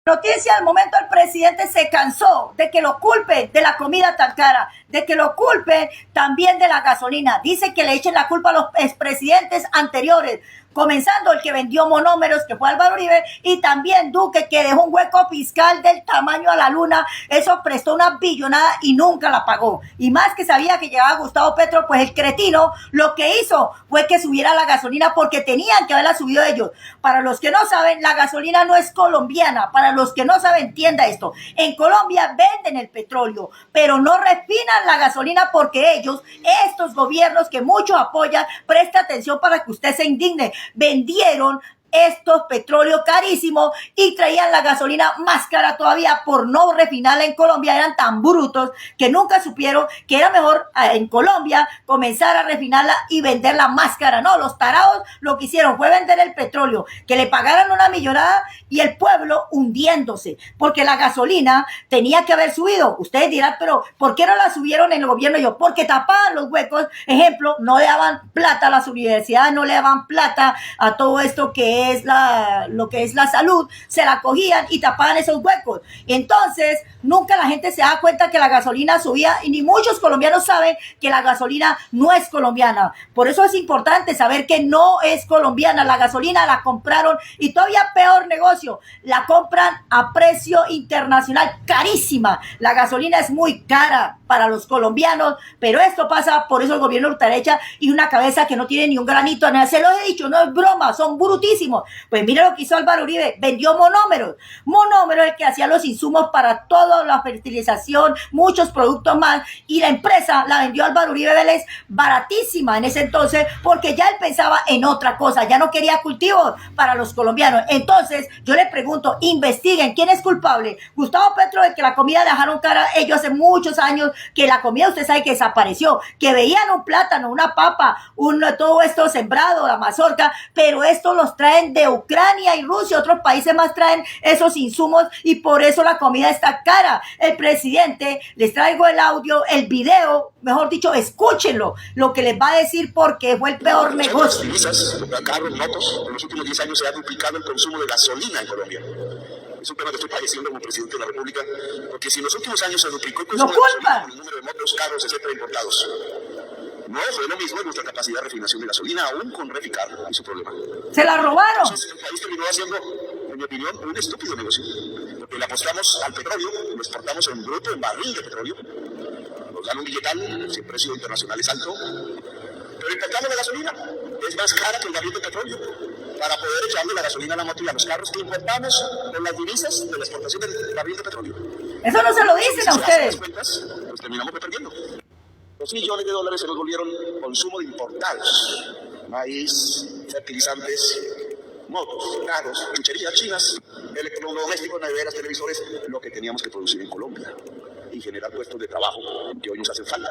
Noticia, al momento el presidente se cansó de que lo culpen de la comida tan cara, de que lo culpen también de la gasolina. Dice que le echen la culpa a los expresidentes anteriores, comenzando el que vendió monómeros, que fue Álvaro Uribe, y también Duque, que dejó un hueco fiscal del tamaño a la luna. Eso prestó una billonada y nunca la pagó. Y más que sabía que llegaba Gustavo Petro, pues el cretino lo que hizo fue que subiera la gasolina porque tenían que haberla subido ellos. Para los que no saben, la gasolina no es colombiana. Para los que no saben, entienda esto. En Colombia venden el petróleo, pero no refinan la gasolina porque ellos, estos gobiernos que muchos apoyan, presta atención para que usted se indigne, vendieron estos petróleos carísimos y traían la gasolina más cara todavía por no refinarla en Colombia. Eran tan brutos que nunca supieron que era mejor en Colombia comenzar a refinarla y venderla más cara. No, los tarados lo que hicieron fue vender el petróleo, que le pagaran una millonada y el pueblo hundiéndose, porque la gasolina tenía que haber subido. Ustedes dirán, pero ¿por qué no la subieron en el gobierno? Yo, porque tapaban los huecos. Ejemplo, no le daban plata a las universidades, no le daban plata a todo esto que es lo que es la salud, se la cogían y tapaban esos huecos. Entonces, nunca la gente se da cuenta que la gasolina subía, y ni muchos colombianos saben que la gasolina no es colombiana. Por eso es importante saber que no es colombiana. La gasolina la compraron, y todavía peor negocio, la compran a precio internacional, carísima. La gasolina es muy cara para los colombianos, pero esto pasa por eso el gobierno de ultraderecha y una cabeza que no tiene ni un granito de nada. Se lo he dicho, no es broma, son brutísimos. Pues mira lo que hizo Álvaro Uribe, vendió monómeros. Monómeros el que hacía los insumos para toda la fertilización, muchos productos más, y la empresa la vendió Álvaro Uribe Vélez baratísima en ese entonces, porque ya él pensaba en otra cosa, ya no quería cultivos para los colombianos. Entonces yo le pregunto, investiguen quién es culpable. Gustavo Petro, de que la comida dejaron cara ellos hace muchos años, que la comida usted sabe que desapareció, que veían un plátano, una papa, todo esto sembrado, la mazorca, pero esto los traen de Ucrania y Rusia, otros países más traen esos insumos, y por eso la comida está cara. El presidente, les traigo el audio, el video, mejor dicho, escúchenlo, lo que les va a decir, porque fue el peor negocio. Carros, motos, en los últimos 10 años se ha duplicado el consumo de gasolina en Colombia. Es un tema que estoy padeciendo como presidente de la República, porque si en los últimos años se duplicó el consumo de gasolina, el número de motos, carros, etcétera, importados, no fue lo mismo nuestra capacidad de refinación de gasolina, aún con Reficar y su problema. Se la robaron. Entonces, el país terminó haciendo, en mi opinión, un estúpido negocio, porque le apostamos al petróleo, lo exportamos en bruto, en barril de petróleo, nos dan un billetal, si el precio internacional es alto, pero importamos la gasolina, es más cara que el barril de petróleo, para poder echarle la gasolina a la moto y a los carros que importamos con las divisas de la exportación del barril de petróleo. Eso no se lo dicen a ustedes. Cuentas, pues terminamos perdiendo. 2 millones de dólares se nos volvieron consumo de importados. Maíz, fertilizantes, motos, carros, chucherías chinas, electrodomésticos, neveras, televisores, lo que teníamos que producir en Colombia y generar puestos de trabajo que hoy nos hacen falta.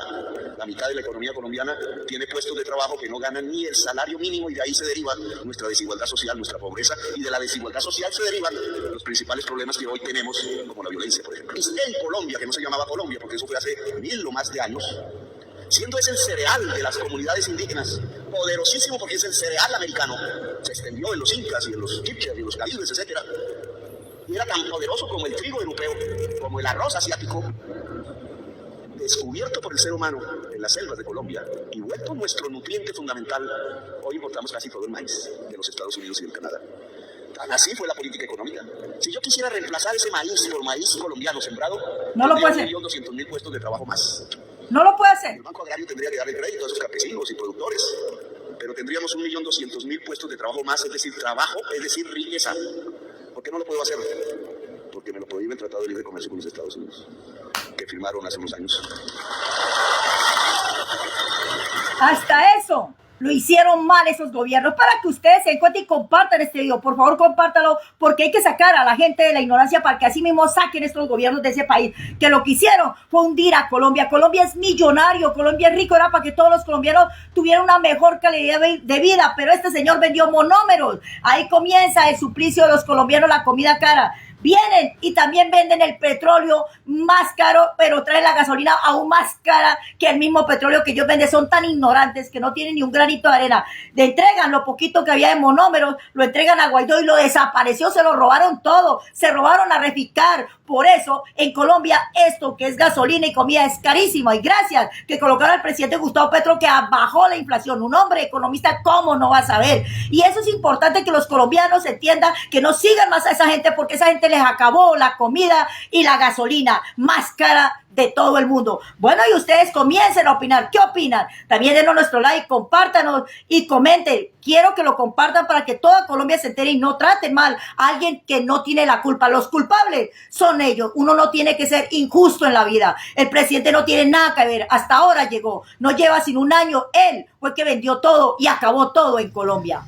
La mitad de la economía colombiana tiene puestos de trabajo que no ganan ni el salario mínimo, y de ahí se deriva nuestra desigualdad social, nuestra pobreza, y de la desigualdad social se derivan los principales problemas que hoy tenemos, como la violencia, por ejemplo. En Colombia, que no se llamaba Colombia, porque eso fue hace 1000 o más de años, siendo ese el cereal de las comunidades indígenas, poderosísimo porque es el cereal americano, se extendió en los incas y en los chipchas y en los caribes, etcétera, y era tan poderoso como el trigo europeo, como el arroz asiático, descubierto por el ser humano en las selvas de Colombia y vuelto nuestro nutriente fundamental. Hoy importamos casi todo el maíz de los Estados Unidos y del Canadá. Tan así fue la política económica. Si yo quisiera reemplazar ese maíz por maíz colombiano sembrado, no lo puede hacer. 1.200.000 puestos de trabajo más. No lo puede hacer. El Banco Agrario tendría que darle crédito a esos campesinos y productores, pero tendríamos 1.200.000 puestos de trabajo más, es decir, trabajo, es decir, riqueza. ¿Por qué no lo puedo hacer? Porque me lo prohíbe el Tratado de Libre Comercio con los Estados Unidos, que firmaron hace unos años. Hasta eso lo hicieron mal esos gobiernos. Para que ustedes se encuentren y compartan este video, por favor compártalo, porque hay que sacar a la gente de la ignorancia para que así mismo saquen estos gobiernos de ese país, que lo que hicieron fue hundir a Colombia. Colombia es millonario, Colombia es rico, era para que todos los colombianos tuvieran una mejor calidad de vida, pero este señor vendió monómeros. Ahí comienza el suplicio de los colombianos, la comida cara. vienen y también venden el petróleo más caro, pero traen la gasolina aún más cara que el mismo petróleo que ellos venden. Son tan ignorantes que no tienen ni un granito de arena. Le entregan lo poquito que había de monómeros, lo entregan a Guaidó y lo desapareció, se lo robaron todo, se robaron a Reficar. Por eso en Colombia esto que es gasolina y comida es carísimo, y gracias que colocaron al presidente Gustavo Petro, que bajó la inflación. Un hombre economista, ¿cómo no va a saber? Y eso es importante, que los colombianos entiendan, que no sigan más a esa gente, porque esa gente les acabó la comida y la gasolina más cara de todo el mundo. Bueno, y ustedes comiencen a opinar. ¿Qué opinan? También denos nuestro like, compártanos y comenten. Quiero que lo compartan para que toda Colombia se entere y no traten mal a alguien que no tiene la culpa. Los culpables son ellos. Uno no tiene que ser injusto en la vida. El presidente no tiene nada que ver. Hasta ahora llegó. No lleva sin un año. Él fue el que vendió todo y acabó todo en Colombia.